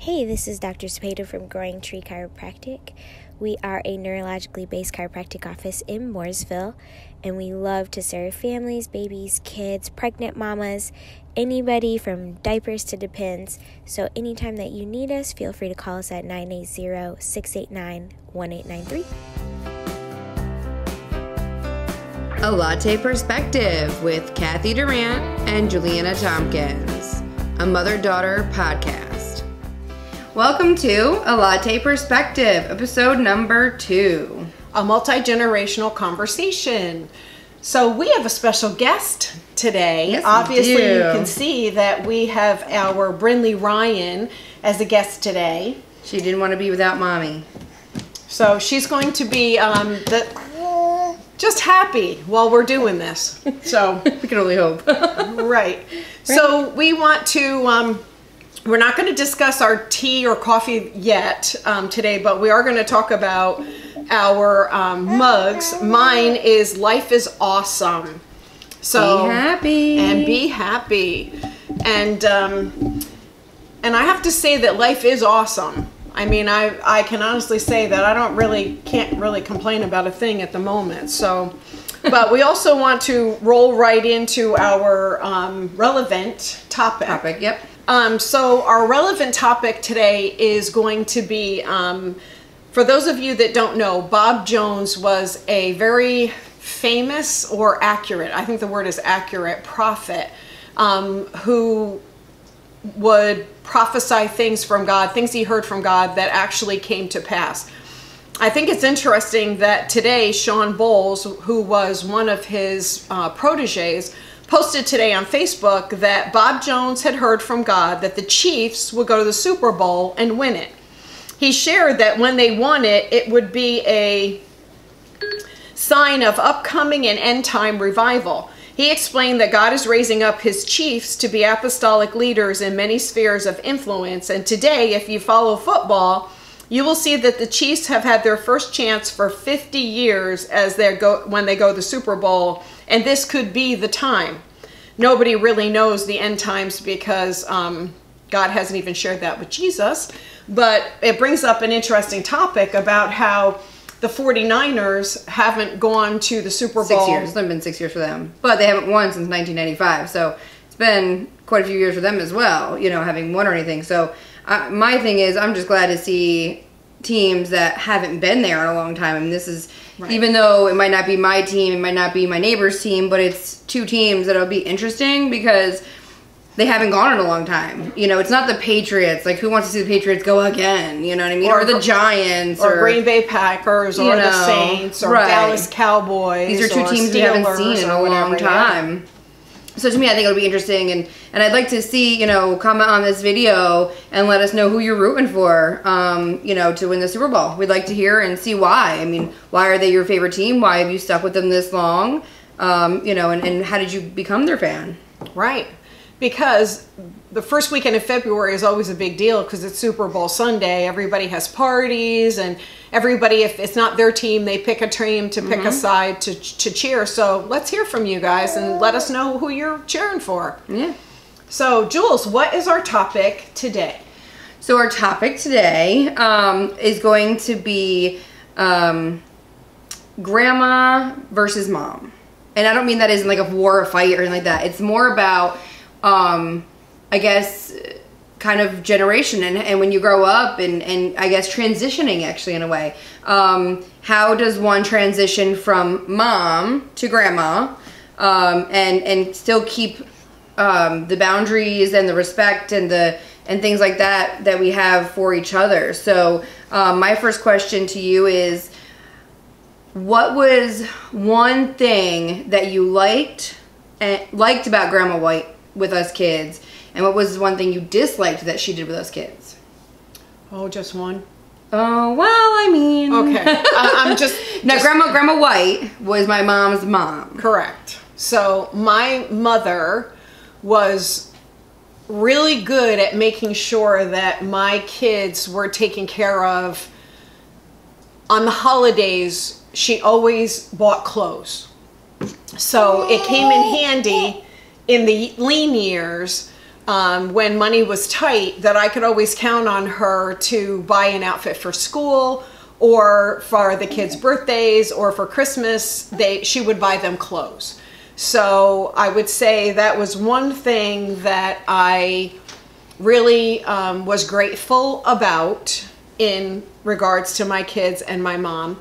Hey, this is Dr. Cepeda from Growing Tree Chiropractic. We are a neurologically based chiropractic office in Mooresville, and we love to serve families, babies, kids, pregnant mamas, anybody from diapers to depends. So anytime that you need us, feel free to call us at 980-689-1893. A Latte Perspective with Kathy Durant and Juliana Tompkins, a mother-daughter podcast. Welcome to A Latte Perspective, episode number 2. A multi-generational conversation. So we have a special guest today. Yes, obviously, we do. you can see that we have our Brindley Ryan as a guest today. She didn't want to be without mommy. So she's going to be just happy while we're doing this. So We can only hope. right. So we want to. We're not going to discuss our tea or coffee yet today, but we are going to talk about our mugs. Mine is Life is Awesome. So Be happy. and be happy. And I have to say that life is awesome. I mean, I can honestly say that I can't really complain about a thing at the moment. So, but we also want to roll right into our relevant topic. Yep. So our relevant topic today is going to be, for those of you that don't know, Bob Jones was a very famous or accurate, I think the word is accurate, prophet, who would prophesy things from God, things he heard from God that actually came to pass. I think it's interesting that today Sean Bowles, who was one of his proteges, posted today on Facebook that Bob Jones had heard from God that the Chiefs would go to the Super Bowl and win it. He shared that when they won it, it would be a sign of upcoming and end time revival. He explained that God is raising up his Chiefs to be apostolic leaders in many spheres of influence. And today, if you follow football, you will see that the Chiefs have had their first chance for 50 years as when they go to the Super Bowl. And this could be the time. Nobody really knows the end times because God hasn't even shared that with Jesus. But it brings up an interesting topic about how the 49ers haven't gone to the Super Bowl. 6 years. It's only been 6 years for them. But they haven't won since 1995. So it's been quite a few years for them as well, having won or anything. So my thing is, I'm just glad to see teams that haven't been there in a long time. I mean, this is, right. Even though it might not be my team, it might not be my neighbor's team, but it's two teams that'll be interesting because they haven't gone in a long time. It's not the Patriots. Like, who wants to see the Patriots go again? You know what I mean? Or the Giants. Or Green Bay Packers. Or the Saints. Or right. Dallas Cowboys. These are two teams we haven't seen in a long time. Yeah. So to me, I think it'll be interesting, and I'd like to see, comment on this video and let us know who you're rooting for, to win the Super Bowl. We'd like to hear and see why. I mean, why are they your favorite team? Why have you stuck with them this long? And how did you become their fan? Right. Because the first weekend of February is always a big deal because it's Super Bowl Sunday. Everybody has parties, and everybody, if it's not their team, they pick a team to pick a side to cheer. So let's hear from you guys and let us know who you're cheering for. Yeah. So Jules, what is our topic today? So our topic today is going to be grandma versus mom. And I don't mean that as in like a war or a fight or anything like that. It's more about I guess, kind of generation and when you grow up and I guess transitioning actually in a way. How does one transition from mom to grandma and still keep the boundaries and the respect and things like that we have for each other? So my first question to you is, what was one thing that you liked about Grandma White with us kids, and what was one thing you disliked that she did with us kids? Oh, just one? Oh, well, I mean... Okay. I'm just... No, Grandma White was my mom's mom. Correct. So my mother was really good at making sure that my kids were taken care of. On the holidays, she always bought clothes. So it came in handy in the lean years when money was tight, that I could always count on her to buy an outfit for school, or for the kids' birthdays, or for Christmas, she would buy them clothes. So I would say that was one thing that I really was grateful about in regards to my kids and my mom.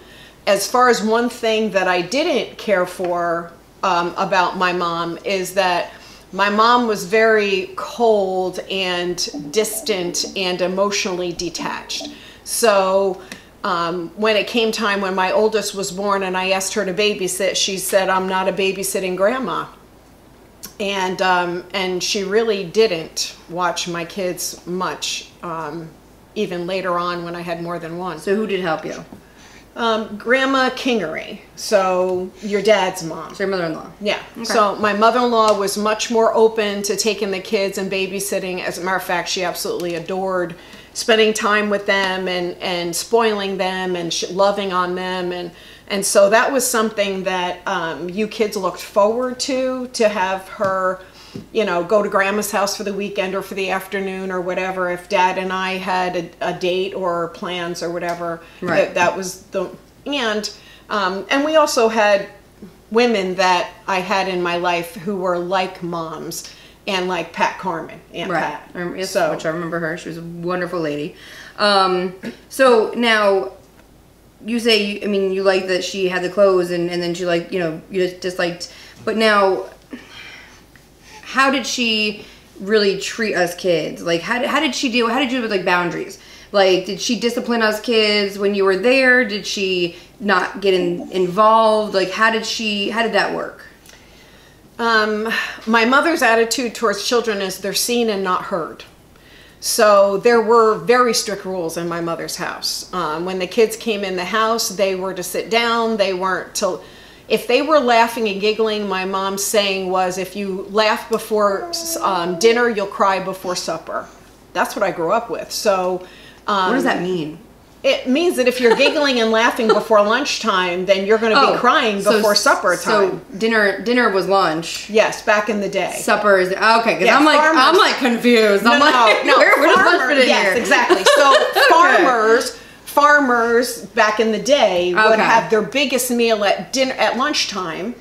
As far as one thing that I didn't care for about my mom is that my mom was very cold and distant and emotionally detached. So when it came time when my oldest was born and I asked her to babysit, she said, "I'm not a babysitting grandma." And she really didn't watch my kids much, even later on when I had more than one. So who did help you? Grandma Kingery, so your dad's mom. So your mother-in-law. Yeah. Okay. So my mother-in-law was much more open to taking the kids and babysitting. As a matter of fact, she absolutely adored spending time with them and spoiling them and loving on them. And so that was something that you kids looked forward to have her, go to grandma's house for the weekend or for the afternoon or whatever. If dad and I had a date or plans or whatever, right. that was and we also had women that I had in my life who were like moms. And like Pat Carmen, Aunt right. Pat. Yes, so, which I remember her. She was a wonderful lady. So now, you say, you like that she had the clothes and then she you just liked, but now, how did she really treat us kids? Like, how did she deal with boundaries? Like, did she discipline us kids when you were there? Did she not get involved? Like, how did that work? My mother's attitude towards children is they're seen and not heard. So there were very strict rules in my mother's house. When the kids came in the house, they were to sit down. They weren't to, if they were laughing and giggling, my mom's saying was, if you laugh before dinner, you'll cry before supper. That's what I grew up with. So, what does that mean? It means that if you're giggling and laughing before lunchtime, then you're going to be crying before supper time. So dinner was lunch. Yes, back in the day. Supper is okay. Because yeah, I'm confused. No, where does lunch fit in yes, here? exactly. So farmers back in the day would have their biggest meal at lunchtime.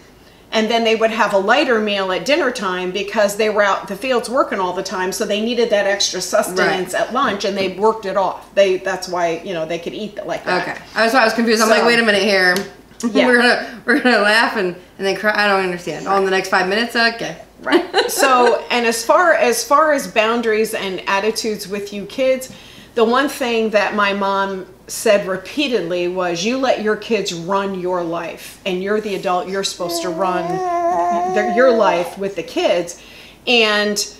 And then they would have a lighter meal at dinner time because they were out in the fields working all the time. So they needed that extra sustenance at lunch, and they worked it off. That's why, they could eat it like that. Okay. I was confused. I'm like, wait a minute here. Yeah. we're gonna laugh and then cry. I don't understand. Right. Oh, in the next 5 minutes? Okay. Right. So, and as far as boundaries and attitudes with you kids, the one thing that my mom said repeatedly was, you let your kids run your life, and you're the adult, you're supposed to run your life with the kids, and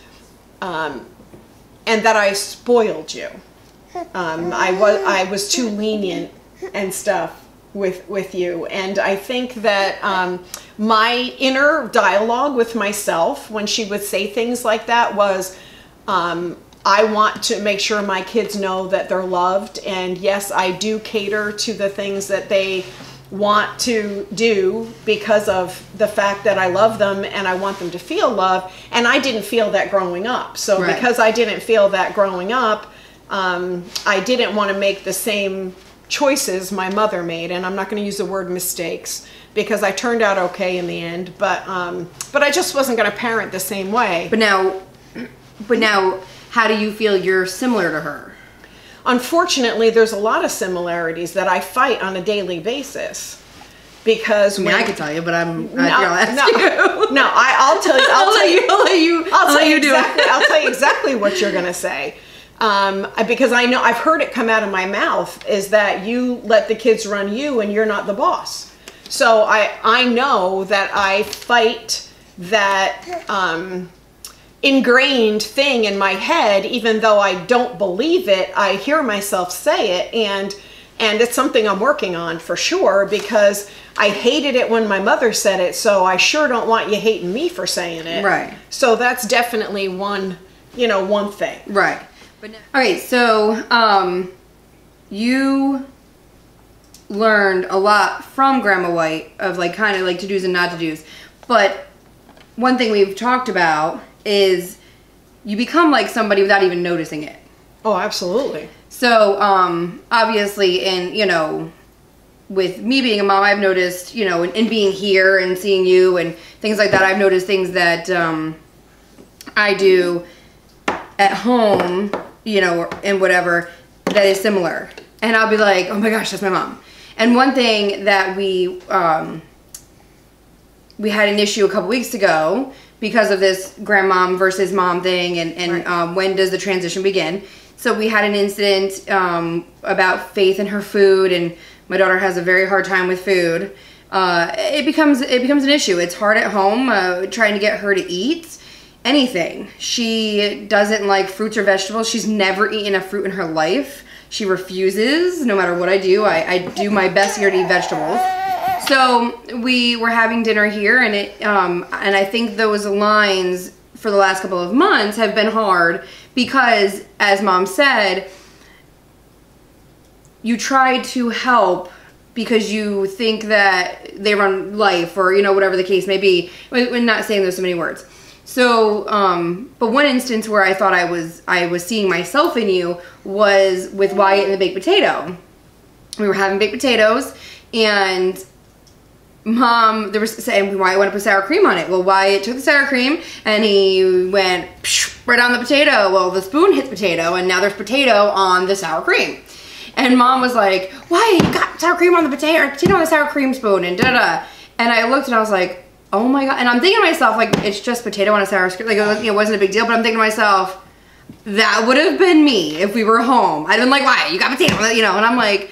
that I spoiled you. I was too lenient and stuff with you, and I think that my inner dialogue with myself when she would say things like that was, I want to make sure my kids know that they're loved, and yes, I do cater to the things that they want to do because of the fact that I love them and I want them to feel love, and I didn't feel that growing up. So because I didn't feel that growing up, I didn't want to make the same choices my mother made, and I'm not going to use the word mistakes because I turned out okay in the end, but I just wasn't going to parent the same way. But now, how do you feel you're similar to her? Unfortunately, there's a lot of similarities that I fight on a daily basis. Because I could tell you, but I'll ask you. No, I'll tell you. I'll tell you exactly what you're going to say. Because I know I've heard it come out of my mouth is that you let the kids run you and you're not the boss. So I know that I fight that ingrained thing in my head, even though I don't believe it. I hear myself say it, and it's something I'm working on for sure, because I hated it when my mother said it, so I sure don't want you hating me for saying it. Right. So that's definitely one thing. Right. But okay, so you learned a lot from Grandma White of kind of to-dos and not to-dos. But one thing we've talked about is you become like somebody without even noticing it. Oh, absolutely. So, obviously, with me being a mom, I've noticed, in being here and seeing you and things like that, I've noticed things that I do at home, and whatever, that is similar. And I'll be like, oh my gosh, that's my mom. And one thing that we had an issue a couple weeks ago because of this grandmom versus mom thing and right. When does the transition begin. So we had an incident about Faith and her food, and my daughter has a very hard time with food. It becomes an issue. It's hard at home trying to get her to eat anything. She doesn't like fruits or vegetables. She's never eaten a fruit in her life. She refuses, no matter what I do. I do my best here to eat vegetables. So we were having dinner here, and and I think those lines for the last couple of months have been hard because, as Mom said, you try to help because you think that they run life, or whatever the case may be. We're not saying those so many words. So, but one instance where I thought I was seeing myself in you was with Wyatt and the baked potato. We were having baked potatoes, and Mom, saying Wyatt wanted to put sour cream on it. Well, Wyatt took the sour cream and he went right on the potato. Well, the spoon hit the potato, and now there's potato on the sour cream. And Mom was like, "Why you got sour cream on the potato, or potato on the sour cream spoon?" And da-da. And I looked and I was like, "Oh my God." And I'm thinking to myself, like, it's just potato on a sour cream. Like, it wasn't a big deal. But I'm thinking to myself, that would have been me if we were home. I'd have been like, "Why you got potato?" And I'm like,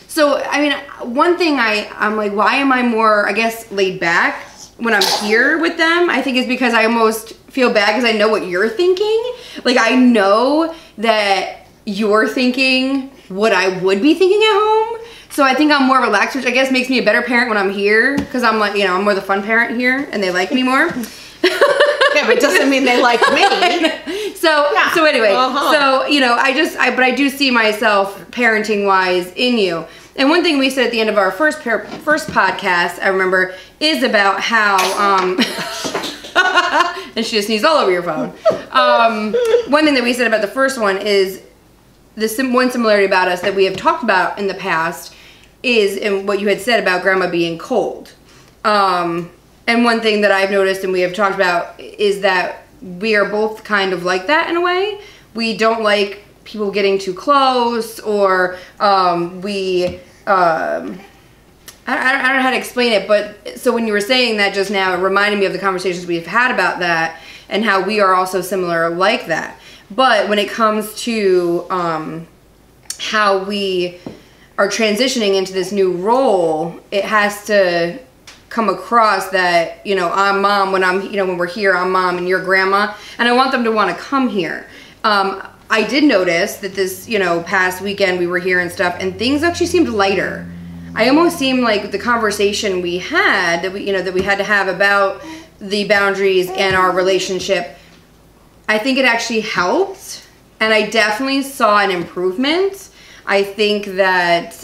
so, I mean, one thing I'm like, why am I more, I guess, laid back when I'm here with them? I think it's because I almost feel bad because I know what you're thinking. Like, I know that you're thinking what I would be thinking at home. So I think I'm more relaxed, which I guess makes me a better parent when I'm here, because I'm like, I'm more the fun parent here and they like me more. Yeah, but it doesn't mean they like me. So anyway, but I do see myself parenting wise in you. And one thing we said at the end of our first podcast, I remember, is about how, and she just sneezed all over your phone. One thing that we said about the first one is one similarity about us that we have talked about in the past is in what you had said about Grandma being cold. And one thing that I've noticed and we have talked about is that we are both kind of like that in a way. We don't like people getting too close, or I don't know how to explain it, but so when you were saying that just now, it reminded me of the conversations we've had about that and how we are also similar like that. But when it comes to how we are transitioning into this new role, it has to come across that, I'm mom when when we're here, I'm mom and you're grandma, and I want them to want to come here. I did notice that this, past weekend we were here and stuff, and things actually seemed lighter. I almost seemed like the conversation we had that we had to have about the boundaries and our relationship, I think it actually helped, and I definitely saw an improvement. I think that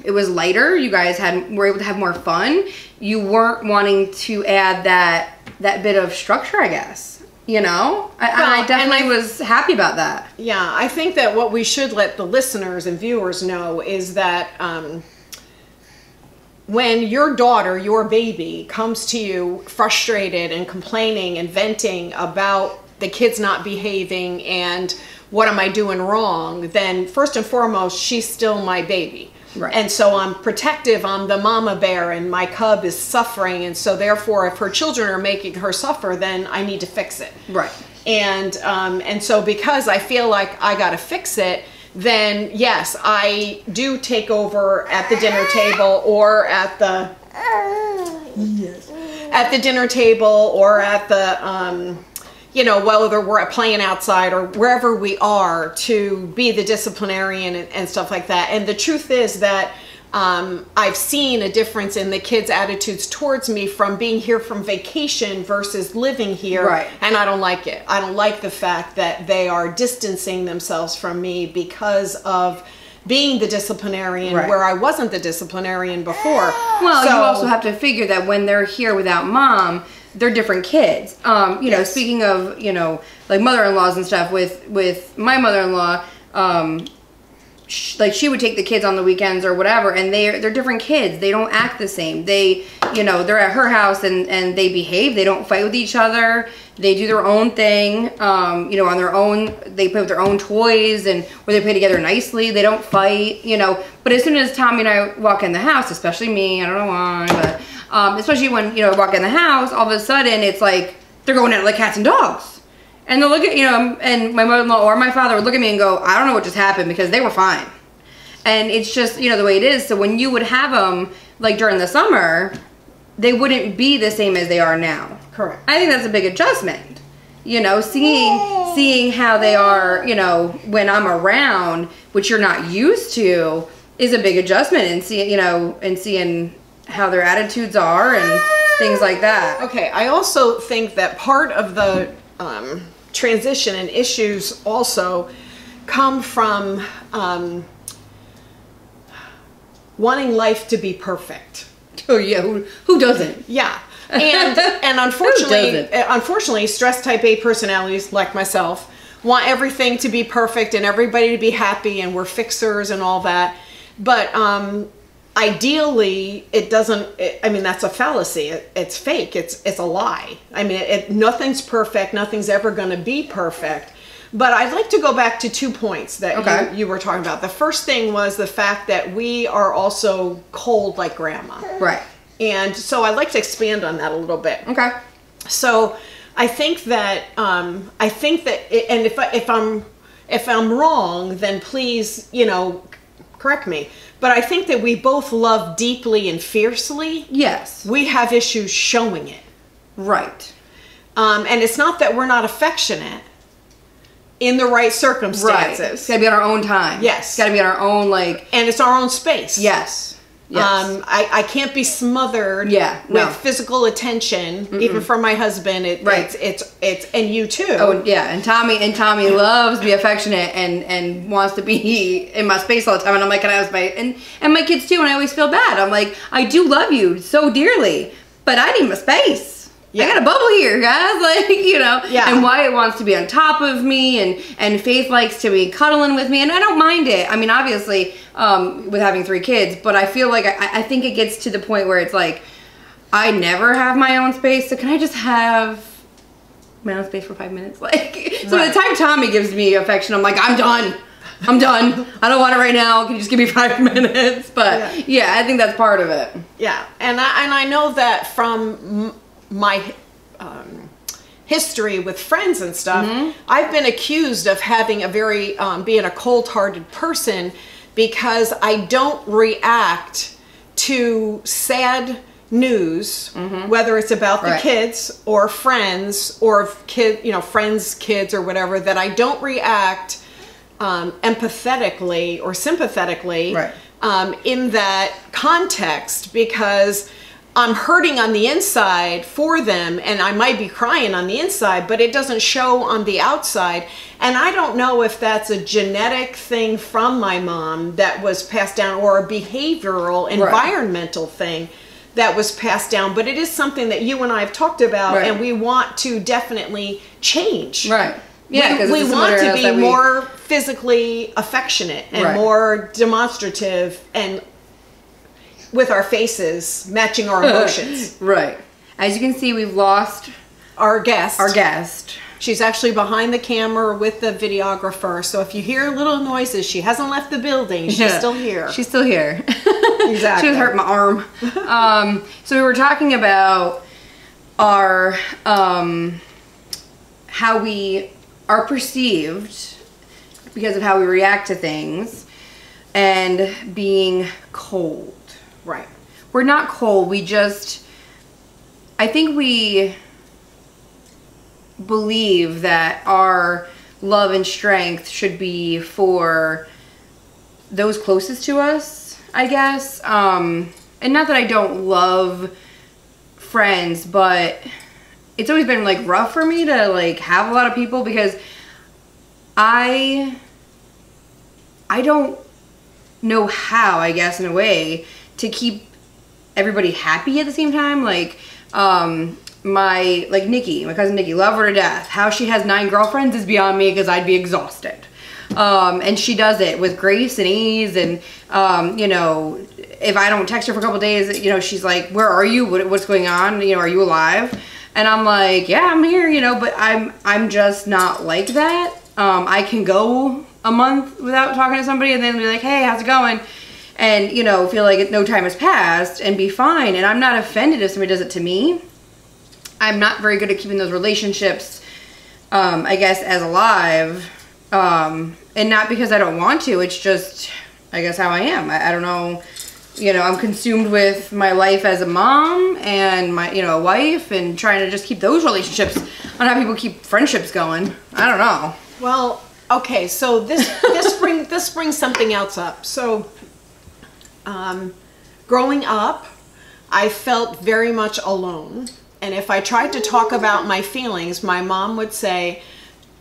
it was lighter. You guys were able to have more fun. You weren't wanting to add that bit of structure, I guess. I definitely was happy about that. Yeah, I think that what we should let the listeners and viewers know is that when your daughter, your baby, comes to you frustrated and complaining and venting about the kids not behaving and what am I doing wrong, then first and foremost, she's still my baby. Right. And so I'm protective, I'm the mama bear, and my cub is suffering, and so therefore if her children are making her suffer, then I need to fix it. Right. And so because I feel like I gotta fix it, then yes, I do take over at the dinner table or at the dinner table or at the whether we're playing outside or wherever we are, to be the disciplinarian and stuff like that. And the truth is that I've seen a difference in the kids' attitudes towards me from being here from vacation versus living here. Right. And I don't like it. I don't like the fact that they are distancing themselves from me because of being the disciplinarian, right, where I wasn't the disciplinarian before. Well, you also have to figure that when they're here without mom, they're different kids. You know, Yes. speaking of, you know, like mother-in-laws and stuff, with my mother-in-law, like she would take the kids on the weekends or whatever, and they're different kids. They don't act the same. They, you know, they're at her house and they behave. They don't fight with each other. They do their own thing, you know, on their own. They play with their own toys, and or they play together nicely. They don't fight, you know. But as soon as Tommy and I walk in the house, especially me, I don't know why, but especially when, you know, I walk in the house, all of a sudden it's like they're going at it like cats and dogs. And they'll look at, you know, and my mother-in-law or my father would look at me and go, I don't know what just happened, because they were fine. And it's just, you know, the way it is. So when you would have them, like during the summer, they wouldn't be the same as they are now. Correct. I think that's a big adjustment. You know, seeing how they are, you know, when I'm around, which you're not used to, is a big adjustment. And seeing how their attitudes are and things like that. Okay, I also think that part of the transition and issues also come from wanting life to be perfect. Oh yeah, who doesn't? Yeah. And unfortunately, stress type A personalities like myself want everything to be perfect and everybody to be happy, and we're fixers and all that. But ideally, it doesn't. I mean, that's a fallacy. It's fake. It's a lie. I mean, nothing's perfect. Nothing's ever going to be perfect. But I'd like to go back to 2 points that you were talking about. The first thing was the fact that we are also cold like grandma. Right. And so I'd like to expand on that a little bit. Okay. So I think that and if I'm wrong, then please, you know, correct me. But I think that we both love deeply and fiercely. Yes. We have issues showing it. Right. And it's not that we're not affectionate in the right circumstances. Right. It's got to be on our own time. Yes. It's got to be on our own, like... And it's our own space. Yes. Yes. I can't be smothered with physical attention, even from my husband. It's and you too. Oh yeah, and Tommy loves to be affectionate and wants to be in my space all the time. And I'm like, can I have space? And my kids too. And I always feel bad. I'm like, I do love you so dearly, but I need my space. Yeah. I got a bubble here, guys. Like, you know. Yeah. And Wyatt wants to be on top of me, and Faith likes to be cuddling with me, and I don't mind it. I mean, obviously, with having 3 kids, but I feel like I think it gets to the point where it's like, I never have my own space, so can I just have my own space for 5 minutes? Like, so by the time Tommy gives me affection, I'm like, I'm done. I don't want it right now. Can you just give me 5 minutes? But yeah, I think that's part of it. Yeah, and I know that from my history with friends and stuff, I've been accused of having a very being a cold-hearted person, because I don't react to sad news, whether it's about the kids or friends or friends' kids or whatever, that I don't react empathetically or sympathetically in that context, because I'm hurting on the inside for them, and I might be crying on the inside, but it doesn't show on the outside. And I don't know if that's a genetic thing from my mom that was passed down, or a behavioral, environmental thing that was passed down, but it is something that you and I have talked about, and we want to definitely change. Right. Yeah, because we want to be more physically affectionate and more demonstrative, and with our faces matching our emotions. Right. As you can see, we've lost our guest. She's actually behind the camera with the videographer. So if you hear little noises, she hasn't left the building. She's still here. She's still here. Exactly. She was hurting my arm. So we were talking about our how we are perceived because of how we react to things, and being cold. Right. We're not cold. I think we believe that our love and strength should be for those closest to us, I guess. And not that I don't love friends, but it's always been like rough for me to like have a lot of people, because I don't know how, I guess, in a way, to keep everybody happy at the same time. Like, like Nikki, my cousin Nikki, love her to death. How she has 9 girlfriends is beyond me because I'd be exhausted. And she does it with grace and ease. And, you know, if I don't text her for a couple days, you know, she's like, where are you? What's going on? You know, are you alive? And I'm like, yeah, I'm here, you know, but I'm just not like that. I can go a month without talking to somebody and then be like, hey, how's it going? And, you know, feel like no time has passed and be fine. And I'm not offended if somebody does it to me. I'm not very good at keeping those relationships, I guess, as alive. And not because I don't want to. It's just, I guess, how I am. I don't know. You know, I'm consumed with my life as a mom and my, you know, a wife and trying to just keep those relationships. I don't know how people keep friendships going. I don't know. Well, okay, so this brings something else up. So, growing up, I felt very much alone. And if I tried to talk about my feelings, my mom would say,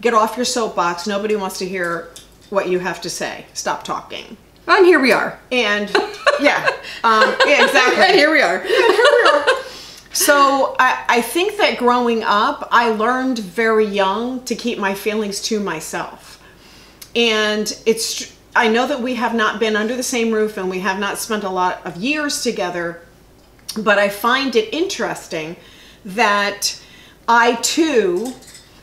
get off your soapbox. Nobody wants to hear what you have to say. Stop talking. And here we are. And yeah, exactly. And here we are. So I think that growing up, I learned very young to keep my feelings to myself. And I know that we have not been under the same roof and we have not spent a lot of years together, but I find it interesting that I too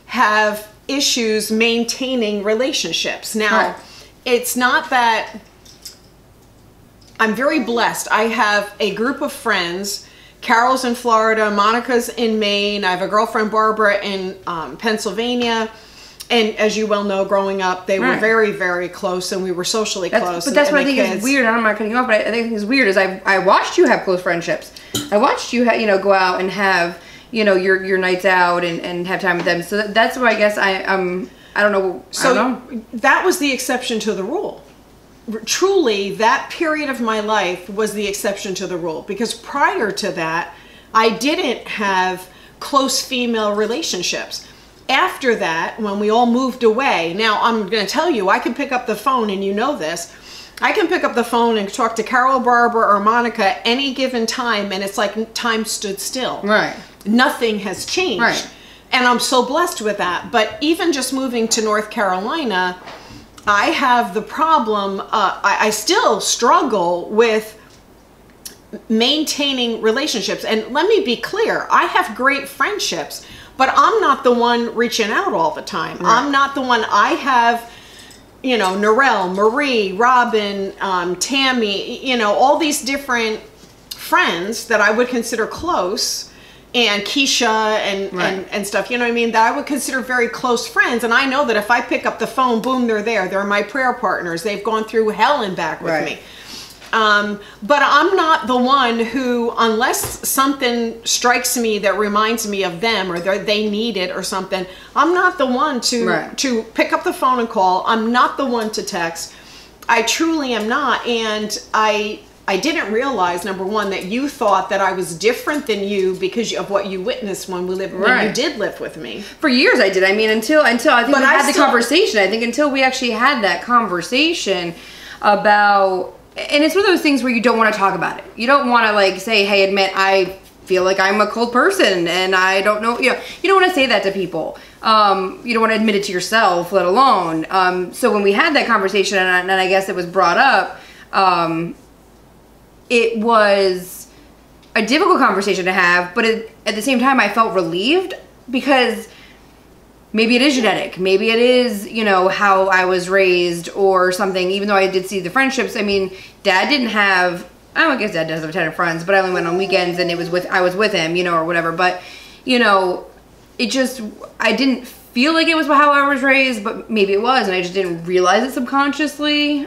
have issues maintaining relationships. Now, it's not that I'm very blessed. I have a group of friends. Carol's in Florida, Monica's in Maine. I have a girlfriend, Barbara, in Pennsylvania. And as you well know, growing up, they were very, very close, and we were socially close. But that's what I think is weird. I'm not cutting you off, but I think it's weird is I watched you have close friendships. I watched you, you know, go out and have, you know, your nights out and have time with them. So that's why I guess I don't know. So I don't know. That was the exception to the rule. Truly, that period of my life was the exception to the rule, because prior to that, I didn't have close female relationships. After that, when we all moved away, now I'm going to tell you, I can pick up the phone, and you know this, I can pick up the phone and talk to Carol, Barbara, or Monica any given time, and it's like time stood still. Right. Nothing has changed. Right. And I'm so blessed with that. But even just moving to North Carolina, I have the problem, I still struggle with maintaining relationships. And let me be clear, I have great friendships, but I'm not the one reaching out all the time. Right. I'm not the one. I have, you know, Narelle, Marie, Robin, Tammy, you know, all these different friends that I would consider close, and Keisha and stuff, you know what I mean, that I would consider very close friends. And I know that if I pick up the phone, boom, they're there. They're my prayer partners. They've gone through hell and back with me. But I'm not the one who, unless something strikes me that reminds me of them or they need it or something, I'm not the one to pick up the phone and call. I'm not the one to text. I truly am not. And I didn't realize, number one, that you thought that I was different than you because of what you witnessed when we lived, when you did live with me. For years I did. I mean, until I think we had the conversation. I think until we actually had that conversation about, and it's one of those things where you don't want to talk about it. You don't want to like say, hey, admit I feel like I'm a cold person and I don't know, you know, you don't want to say that to people. You don't want to admit it to yourself, let alone. So when we had that conversation and I guess it was brought up, it was a difficult conversation to have, but at the same time I felt relieved because maybe it is genetic. Maybe it is, you know, how I was raised or something, even though I did see the friendships. I mean, Dad didn't have, I guess Dad does have a ton of friends, but I only went on weekends and I was with him, you know, or whatever. But, you know, it just, I didn't feel like it was how I was raised, but maybe it was, and I just didn't realize it subconsciously,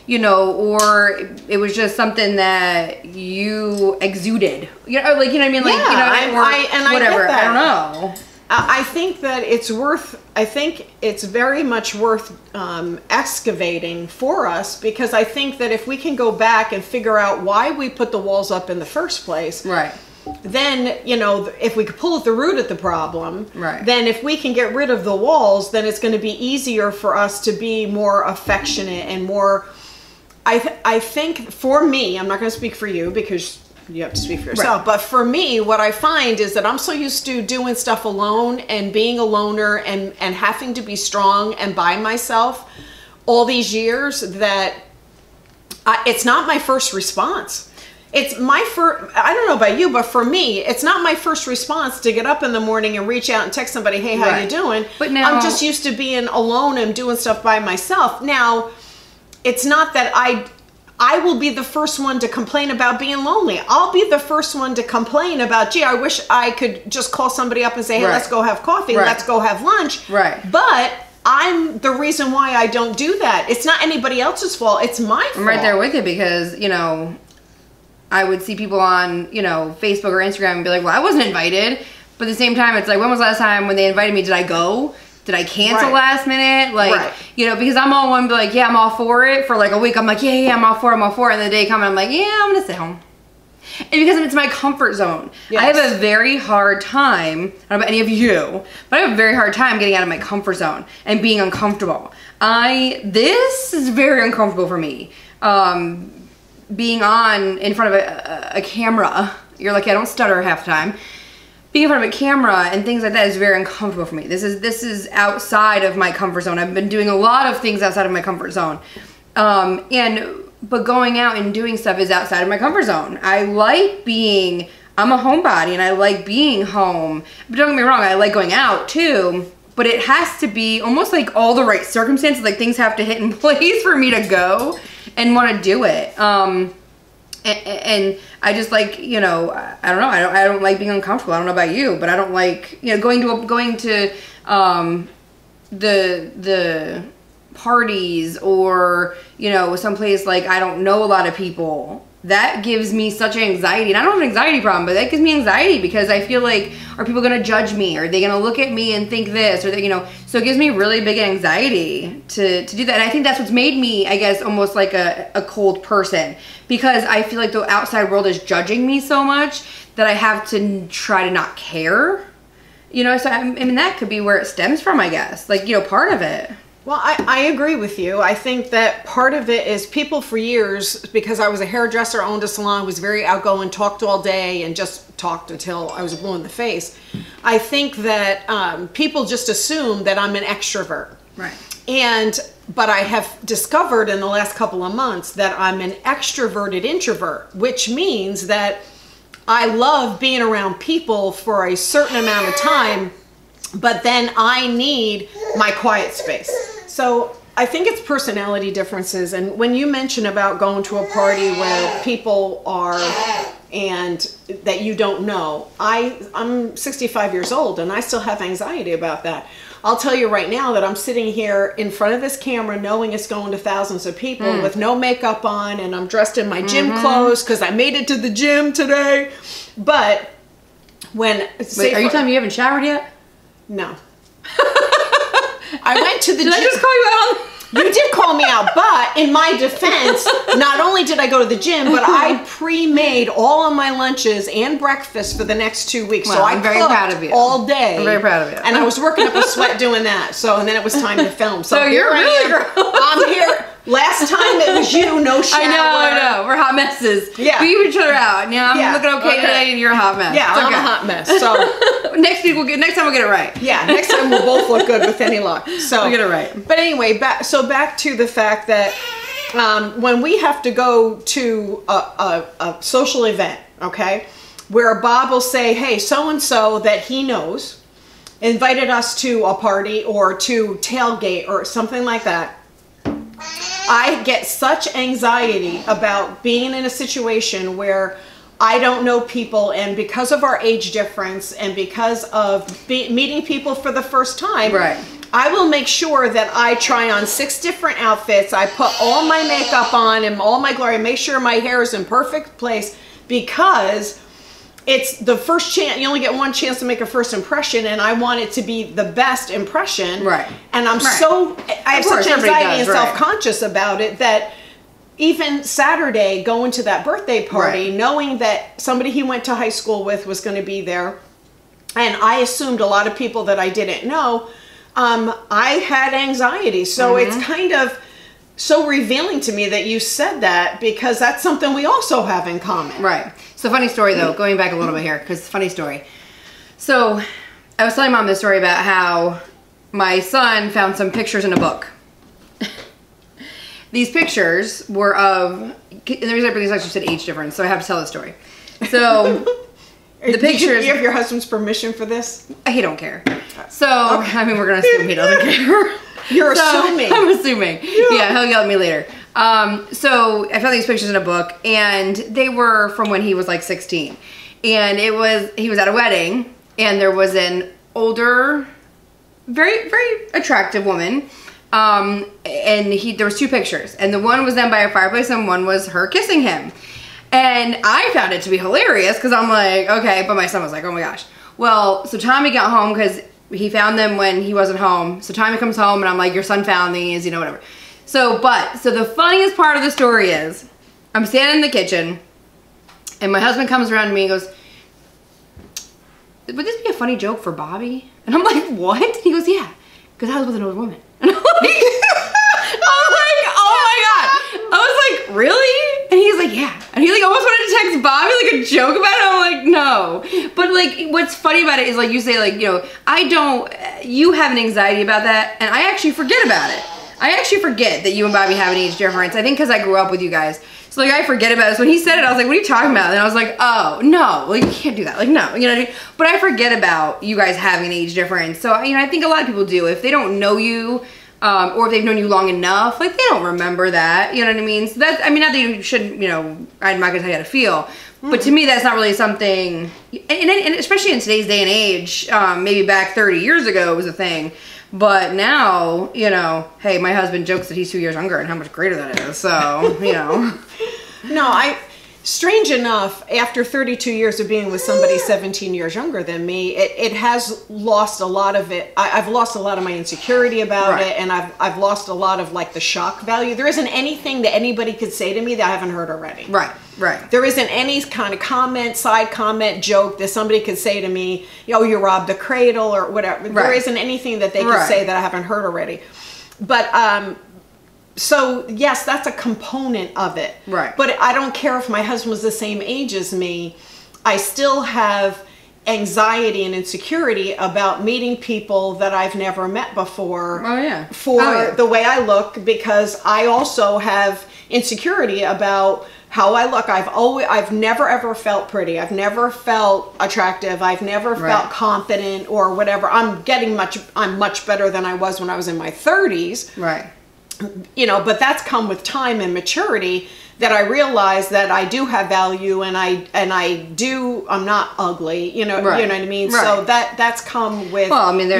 you know, or it was just something that you exuded, you know, like, you know what I mean? Like, you know, whatever, I don't know. I think that I think it's very much worth excavating for us, because I think that if we can go back and figure out why we put the walls up in the first place, then, you know, if we could pull at the root of the problem, then if we can get rid of the walls, then it's going to be easier for us to be more affectionate and more, I think for me, I'm not going to speak for you because You have to speak for yourself. Right. But for me, what I find is that I'm so used to doing stuff alone and being a loner and having to be strong and by myself all these years that it's not my first response. It's my first, I don't know about you, but for me, it's not my first response to get up in the morning and reach out and text somebody, hey, how you doing? But now, I'm just used to being alone and doing stuff by myself. Now, it's not that I will be the first one to complain about being lonely. I'll be the first one to complain about, gee, I wish I could just call somebody up and say, hey, let's go have coffee, let's go have lunch. Right. But I'm the reason why I don't do that. It's not anybody else's fault. It's my fault. I'm right there with you because, you know, I would see people on, you know, Facebook or Instagram and be like, well, I wasn't invited. But at the same time, it's like, when was the last time when they invited me, did I go? Did I cancel last minute? Like, you know, because I'm all one, be like, yeah, I'm all for it. For like a week, I'm like, yeah, I'm all for it, I'm all for it. And the day comes, I'm like, yeah, I'm going to sit home. And because it's my comfort zone. Yes. I have a very hard time, I don't know about any of you, but I have a very hard time getting out of my comfort zone and being uncomfortable. This is very uncomfortable for me. Being on in front of a camera, you're like, I don't stutter half the time. Being in front of a camera and things like that is very uncomfortable for me. This is outside of my comfort zone. I've been doing a lot of things outside of my comfort zone. But going out and doing stuff is outside of my comfort zone. I like being, I'm a homebody and I like being home. But don't get me wrong, I like going out too. But it has to be almost like all the right circumstances, like things have to hit in place for me to go and want to do it. And I just like, you know, I don't know, I don't like being uncomfortable. I don't know about you, but I don't like, you know, going to the parties or, you know, someplace like I don't know a lot of people. That gives me such anxiety. And I don't have an anxiety problem, but that gives me anxiety because I feel like, are people going to judge me? Are they going to look at me and think this? Or, you know, so it gives me really big anxiety to do that. And I think that's what's made me, I guess, almost like a cold person. Because I feel like the outside world is judging me so much that I have to try to not care. You know, so I mean, that could be where it stems from, I guess. Like, you know, part of it. Well, I agree with you. I think that part of it is people for years, because I was a hairdresser, owned a salon, was very outgoing, talked all day, and just talked until I was blue in the face. I think that people just assume that I'm an extrovert. Right. But I have discovered in the last couple of months that I'm an extroverted introvert, which means that I love being around people for a certain amount of time, but then I need my quiet space. So I think it's personality differences. And when you mention about going to a party where people are and that you don't know, I'm 65 years old and I still have anxiety about that. I'll tell you right now that I'm sitting here in front of this camera knowing it's going to thousands of people with no makeup on, and I'm dressed in my gym clothes because I made it to the gym today. But when... Wait, are you telling me you haven't showered yet? No. I went to the gym. Did I just call you out? You did call me out, but in my defense, not only did I go to the gym, but I pre-made all of my lunches and breakfast for the next 2 weeks. Well, so I'm very proud of you. All day. I'm very proud of you. And I was working up a sweat doing that. So, and then it was time to film. So you're really gross. I'm here. Last time it was you, no shower. I know. We're hot messes. Yeah. We keep each other out. Yeah, I'm looking okay today and you're a hot mess. Yeah, I'm a hot mess. So next time we'll get it right. Yeah, next time we'll both look good with any luck. So we'll get it right. But anyway, back to the fact that when we have to go to a social event, okay, where Bob will say, hey, so-and-so that he knows invited us to a party or to tailgate or something like that, I get such anxiety about being in a situation where I don't know people, and because of our age difference and because of meeting people for the first time, right, I will make sure that I try on 6 different outfits. I put all my makeup on and all my glory, make sure my hair is in perfect place, because it's the first chance. You only get one chance to make a first impression, and I want it to be the best impression. Right. And I have such anxiety and self-conscious about it that even Saturday, going to that birthday party, knowing that somebody he went to high school with was going to be there, and I assumed a lot of people that I didn't know, I had anxiety. So it's kind of, so revealing to me that you said that, because that's something we also have in common. Right. So funny story though, going back a little bit here, because funny story. So I was telling Mom this story about how my son found some pictures in a book. These pictures were of, and the reason I bring this up, you said age difference, so I have to tell the story. So the pictures. You have your husband's permission for this? He don't care. So, okay. I mean, we're going to assume he doesn't care. You're assuming. I'm assuming. Yeah, he'll yell at me later. So I found these pictures in a book, and they were from when he was like 16. And he was at a wedding, and there was an older, very, very attractive woman. And there was two pictures, and the one was them by a fireplace, and one was her kissing him. And I found it to be hilarious, because I'm like, okay, but my son was like, oh my gosh. Well, so Tommy got home, because he found them when he wasn't home. So Tommy comes home, and I'm like, your son found these, you know, whatever. So the funniest part of the story is, I'm standing in the kitchen, and my husband comes around to me and goes, would this be a funny joke for Bobby? And I'm like, what? He goes, yeah, because I was with an older woman. And I'm like, oh my God. I was like, really? And he's like, yeah. And he like almost wanted to text Bobby like a joke about it. I'm like, no. But like, what's funny about it is like you say like, you know, you have an anxiety about that, and I actually forget about it. I actually forget that you and Bobby have an age difference. I think because I grew up with you guys. So like I forget about it. So when he said it, I was like, what are you talking about? And I was like, oh, no, like you can't do that. Like, no, you know what I mean? But I forget about you guys having an age difference. So, you know, I think a lot of people do. If they don't know you, or if they've known you long enough, like they don't remember that, you know what I mean? So that's, I mean, not that you shouldn't, you know, I'm not gonna tell you how to feel, but to me that's not really something, and especially in today's day and age, maybe back 30 years ago it was a thing, but now, you know, hey, my husband jokes that he's 2 years younger and how much greater that is, so, you know. No, strange enough, after 32 years of being with somebody 17 years younger than me, it has lost a lot of it. I've lost a lot of my insecurity about it, and I've lost a lot of like the shock value. There isn't anything that anybody could say to me that I haven't heard already. Right. There isn't any kind of comment, side comment, joke that somebody could say to me, oh, you robbed the cradle or whatever. There isn't anything that they could say that I haven't heard already. But, so yes, that's a component of it. Right. But I don't care if my husband was the same age as me. I still have anxiety and insecurity about meeting people that I've never met before. Oh yeah. For the way I look, because I also have insecurity about how I look. I've never ever felt pretty. I've never felt attractive. I've never felt confident or whatever. I'm much better than I was when I was in my 30s. Right. You know, but that's come with time and maturity, that I realize that I do have value, and I'm not ugly, you know, you know what I mean? So that's come with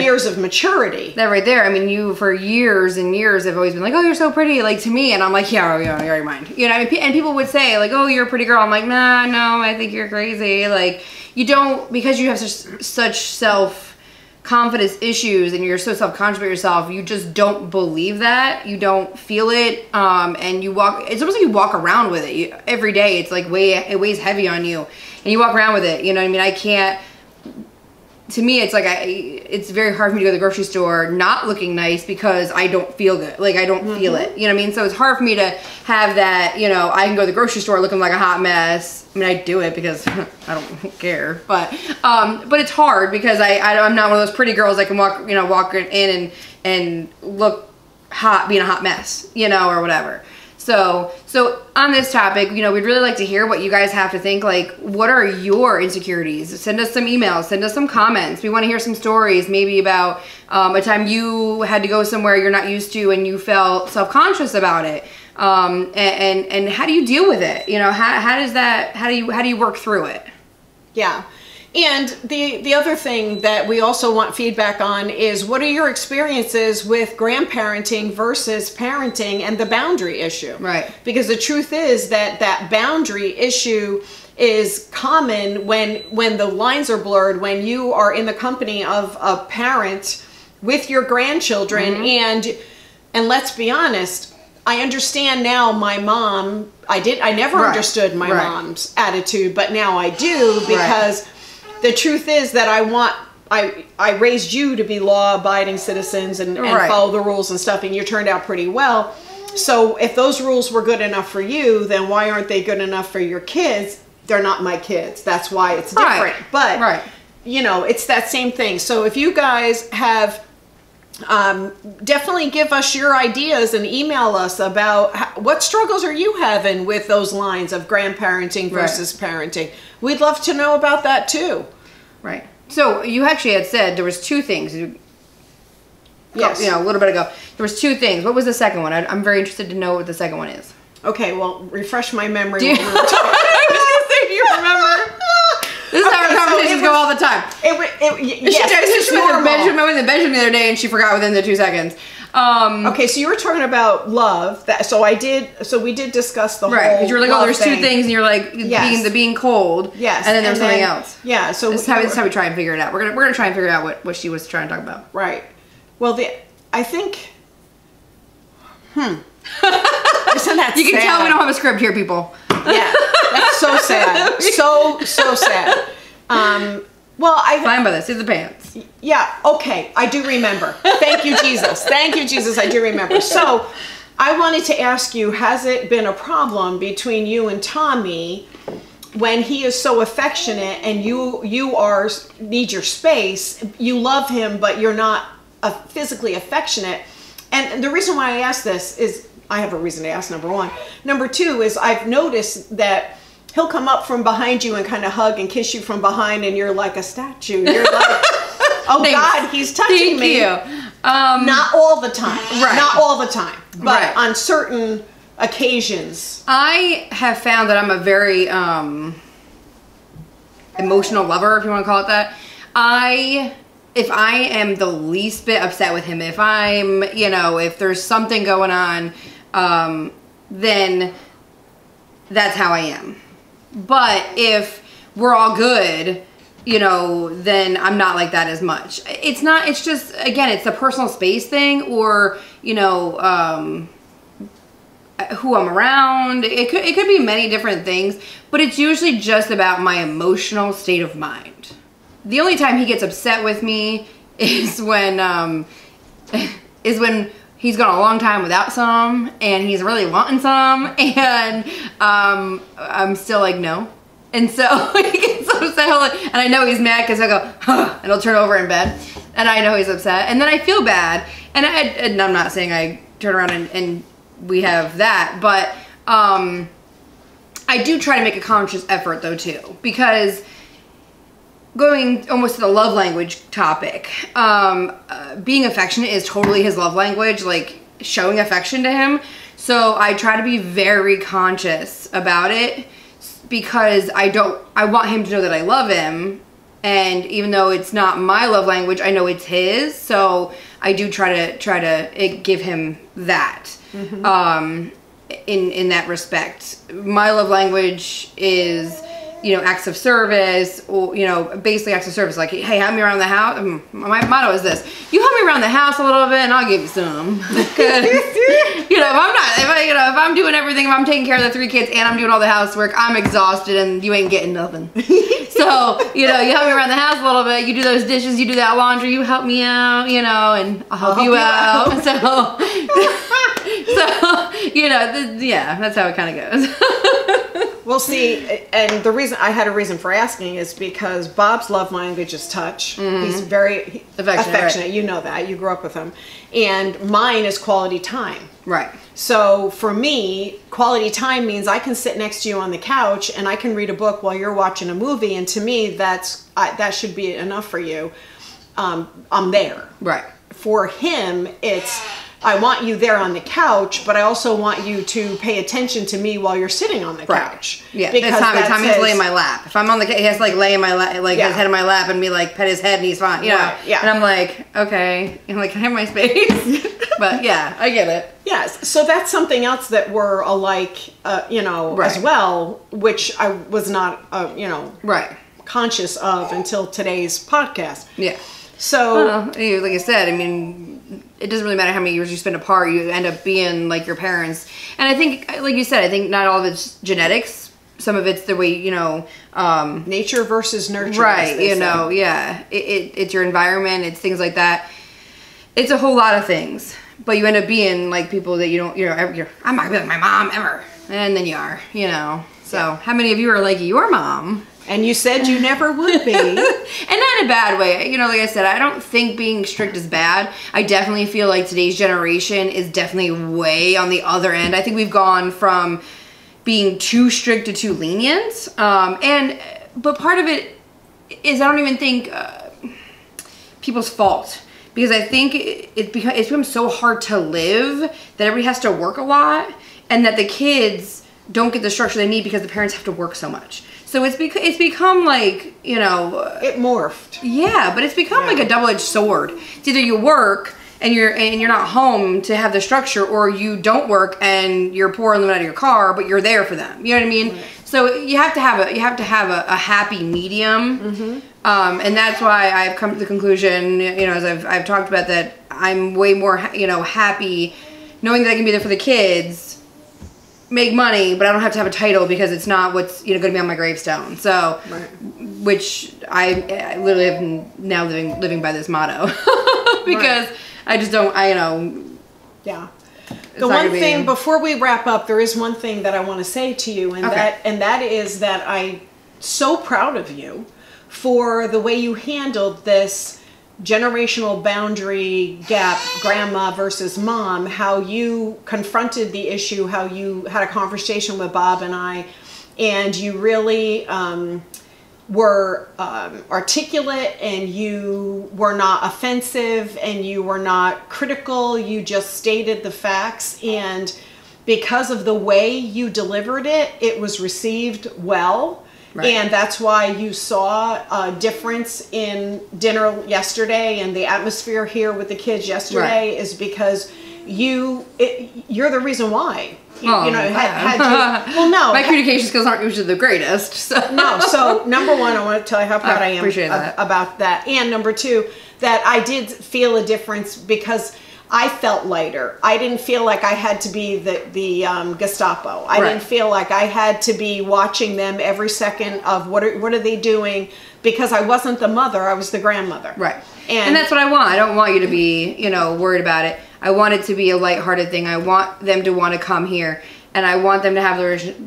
years of maturity. That right there, I mean, you for years and years have always been like, oh, you're so pretty, like to me, and I'm like, yeah, you're out of your mind. You know, I mean, and people would say like, oh, you're a pretty girl. I'm like, nah, no, I think you're crazy. Like, you don't, because you have such self-confidence issues and you're so self-conscious about yourself, you just don't believe that, you don't feel it, and you walk, it's almost like you walk around with it every day. It's like it weighs heavy on you, and you walk around with it, you know what I mean? I can't, to me, it's like it's very hard for me to go to the grocery store not looking nice because I don't feel good. Like I don't feel it. You know what I mean? So it's hard for me to have that, you know, I can go to the grocery store looking like a hot mess. I mean, I do it because I don't care. But it's hard because I'm not one of those pretty girls that can walk in and look hot, being a hot mess, you know, or whatever. So on this topic, you know, we'd really like to hear what you guys have to think. Like, what are your insecurities? Send us some emails, send us some comments. We want to hear some stories, maybe about a time you had to go somewhere you're not used to and you felt self-conscious about it. And how do you deal with it? You know, how do you work through it? Yeah. And the other thing that we also want feedback on is, what are your experiences with grandparenting versus parenting and the boundary issue? Right. Because the truth is that boundary issue is common when the lines are blurred, when you are in the company of a parent with your grandchildren. And let's be honest, I understand now my mom, I never understood my mom's attitude, but now I do, because the truth is that I raised you to be law-abiding citizens and follow the rules and stuff, and you turned out pretty well. So if those rules were good enough for you, then why aren't they good enough for your kids? They're not my kids. That's why it's different. But, you know, it's that same thing. So if you guys have, definitely give us your ideas and email us about what struggles are you having with those lines of grandparenting versus parenting. We'd love to know about that too. Right. So you actually had said there was two things. Yes. You know, a little bit ago. There was two things. What was the second one? I'm very interested to know what the second one is. Okay, well, refresh my memory. Do you, when we were talking. do you remember? This is how our conversations go all the time. Yes, She went in the bedroom the other day and she forgot within the 2 seconds. Okay, so you were talking about love. So we did discuss the whole because you were like, oh, there's thing. two things, and you're like, being cold. Yes, and then there's something else. Yeah, so this is how we try and figure it out. We're gonna try and figure out what she was trying to talk about. Right. Well, I think. Isn't that you can sad? tell we don't have a script here, people. Yeah, that's so sad. So sad. Well, fine by the seat of the pants. Yeah. Okay, I do remember. Thank you, Jesus. Thank you, Jesus. I do remember. So, I wanted to ask you: has it been a problem between you and Tommy when he is so affectionate and you need your space? You love him, but you're not physically affectionate. And the reason why I ask this is I have a reason to ask. Number one. Number two is I've noticed that he'll come up from behind you and kind of hug and kiss you from behind, and you're like a statue. You're like, oh God, he's touching me. Thank you. Not all the time. Right. Not all the time. But on certain occasions. I have found that I'm a very emotional lover, if you want to call it that. If I am the least bit upset with him, if I'm, if there's something going on, then that's how I am. But if we're all good, then I'm not like that as much. It's just, again, it's a personal space thing, or, who I'm around. It could be many different things, but it's usually just about my emotional state of mind. The only time he gets upset with me is when he's gone a long time without some, and he's really wanting some, and I'm still like, no. And so he gets upset, and I know he's mad because I go, huh, and he'll turn over in bed, and I know he's upset, and then I feel bad, and I'm not saying I turn around and we have that, but I do try to make a conscious effort though too, because going almost to the love language topic, being affectionate is totally his love language, like showing affection to him. So I try to be very conscious about it, because I want him to know that I love him. And even though it's not my love language, I know it's his. So I do try to give him that. Mm-hmm. In that respect. My love language is, acts of service, or, basically acts of service. Like, hey, help me around the house. My motto is this: you help me around the house a little bit and I'll give you some. Because, if I'm doing everything, if I'm taking care of the 3 kids and I'm doing all the housework, I'm exhausted and you ain't getting nothing. So, you help me around the house a little bit, you do those dishes, you do that laundry, you help me out, and I'll help you out. Yeah, that's how it kind of goes. Well, see, and the reason I had a reason for asking is because Bob's love language is touch. Mm-hmm. He's very affectionate. Right. You know that. You grew up with him. And mine is quality time. Right. So for me, quality time means I can sit next to you on the couch and I can read a book while you're watching a movie. And to me, that should be enough for you. I'm there. Right. For him, it's, I want you there on the couch, but I also want you to pay attention to me while you're sitting on the couch. Yeah, because Tommy's laying in my lap. If I'm on the couch, he has to lay in my lap, his head in my lap, and be pet his head, and he's fine. Right, yeah. And I'm like, okay, can I have my space? But yeah, I get it. Yes, so that's something else that we're alike, as well, which I was not, conscious of until today's podcast. Yeah. So, like I said, I mean, it doesn't really matter how many years you spend apart. You end up being like your parents. And I think, like you said, I think not all of it's genetics. Some of it's the way, nature versus nurture. Right, yeah. It's your environment. It's things like that. It's a whole lot of things. but you end up being like people that you don't, I'm not gonna be like my mom ever. And then you are, So how many of you are like your mom? And you said you never would be. And not in a bad way. Like I said, I don't think being strict is bad. I definitely feel like today's generation is definitely way on the other end. I think we've gone from being too strict to too lenient. But part of it is I don't even think people's fault. Because I think it's become so hard to live that everybody has to work a lot. And that the kids don't get the structure they need because the parents have to work so much. So it's become like, it morphed. Yeah, but it's become like a double-edged sword. It's either you work and you're not home to have the structure, or you don't work and you're poor and living out of your car, but you're there for them. You know what I mean? Right. So you have to have a happy medium. Mm-hmm. And that's why I've come to the conclusion, as I've talked about, that I'm way more happy knowing that I can be there for the kids, make money, but I don't have to have a title because it's not what's going to be on my gravestone. So, right. Which I literally have now living by this motto because right. I just don't. Yeah. The one thing before we wrap up, there is one thing that I want to say to you, and that is that I'm so proud of you for the way you handled this generational boundary gap, grandma versus mom, how you confronted the issue, how you had a conversation with Bob and I, and you really were articulate, and you were not offensive, and you were not critical. You just stated the facts, and because of the way you delivered it, it was received well. Right. And that's why you saw a difference in dinner yesterday and the atmosphere here with the kids yesterday. Right. Is because you're the reason why. Well, no. My communication skills aren't usually the greatest. So. No. So number one, I want to tell you how proud I am about that. And number two, that I did feel a difference because I felt lighter. I didn't feel like I had to be the Gestapo. I didn't feel like I had to be watching them every second of what are they doing, because I wasn't the mother, I was the grandmother. Right. And that's what I want. I don't want you to be, worried about it. I want it to be a lighthearted thing. I want them to want to come here, and I want them to have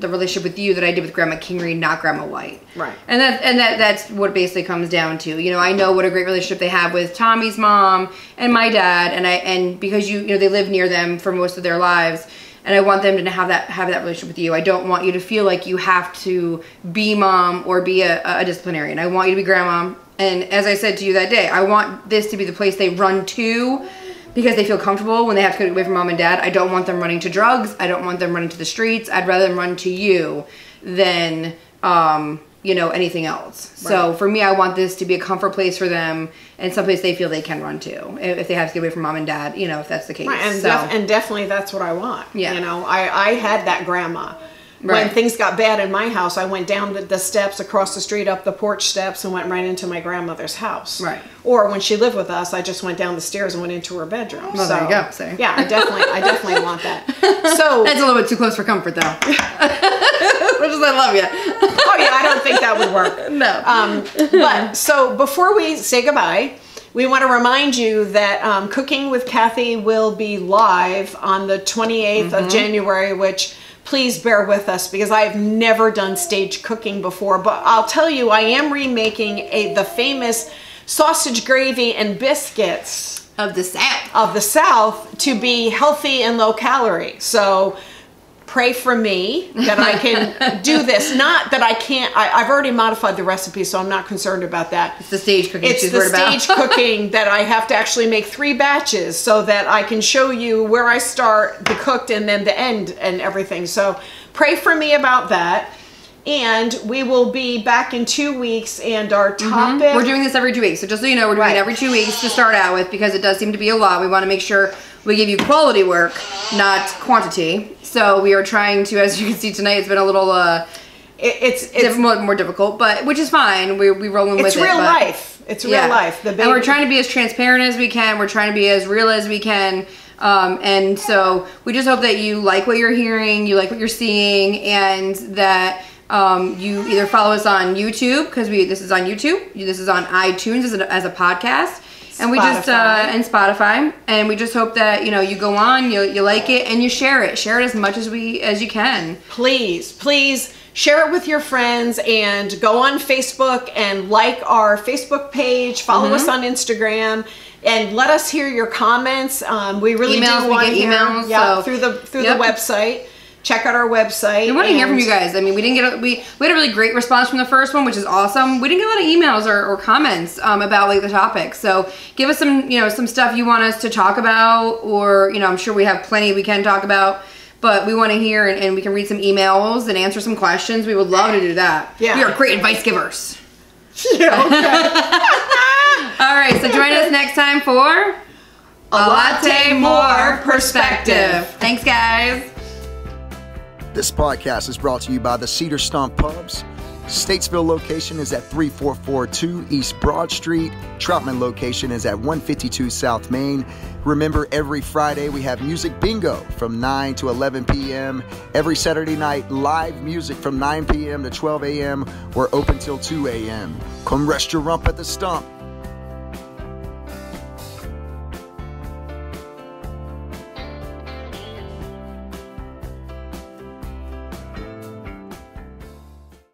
the relationship with you that I did with Grandma Kingery, not Grandma White. Right. And that's what it basically comes down to. I know what a great relationship they have with Tommy's mom and my dad, and because they live near them for most of their lives, and I want them to have that relationship with you. I don't want you to feel like you have to be mom or be a disciplinarian. I want you to be grandma. And as I said to you that day, I want this to be the place they run to because they feel comfortable when they have to get away from mom and dad. I don't want them running to drugs. I don't want them running to the streets. I'd rather them run to you than, anything else. Right. So for me, I want this to be a comfort place for them and someplace they feel they can run to if they have to get away from mom and dad, if that's the case. Right. And definitely that's what I want. Yeah. I had that grandma. Right. When things got bad in my house, I went down the steps across the street, up the porch steps, and went right into my grandmother's house. Right. Or when she lived with us, I just went down the stairs and went into her bedroom. Well, there you go. So. Yeah, I definitely want that. So that's a little bit too close for comfort, though. Which is, I love you. Oh yeah, I don't think that would work. No. But so before we say goodbye, we want to remind you that Cooking with Kathy will be live on the 28th of January, which please bear with us because I've never done stage cooking before. But I'll tell you, I am remaking the famous sausage gravy and biscuits of the South to be healthy and low calorie. So pray for me that I can do this. Not that I can't. I've already modified the recipe, so I'm not concerned about that. It's the stage cooking. It's the stage cooking that I have to actually make 3 batches so that I can show you where I start the cooked and then the end and everything. So pray for me about that. And we will be back in 2 weeks, and our topic... We're doing this every 2 weeks. So just so you know, we're doing it every 2 weeks to start out with because it does seem to be a lot. We want to make sure we give you quality work, not quantity. So we are trying to, as you can see tonight, it's been a little... It's more difficult, but which is fine. We're rolling with it. It's real life. It's real life. And we're trying to be as transparent as we can. We're trying to be as real as we can. And so we just hope that you like what you're hearing, you like what you're seeing, and that... you either follow us on YouTube, because this is on YouTube, this is on iTunes as a podcast, And we just and Spotify, and we just hope that you go on, you like it, and you share it. Share it as much as you can. Please share it with your friends, and go on Facebook and like our Facebook page. Follow us on Instagram, and let us hear your comments. We really do want to hear emails through the website. Check out our website. We want to hear from you guys. I mean, we had a really great response from the first one, which is awesome. We didn't get a lot of emails or comments about like the topics. So give us some some stuff you want us to talk about, or I'm sure we have plenty we can talk about. But we want to hear, and we can read some emails and answer some questions. We would love to do that. Yeah. We are great advice givers. Yeah, okay. All right, so join us next time for a latte more perspective. Thanks, guys. This podcast is brought to you by the Cedar Stump Pubs. Statesville location is at 3442 East Broad Street. Troutman location is at 152 South Main. Remember, every Friday we have music bingo from 9 to 11 p.m. Every Saturday night, live music from 9 p.m. to 12 a.m. We're open till 2 a.m. Come rest your rump at the Stump.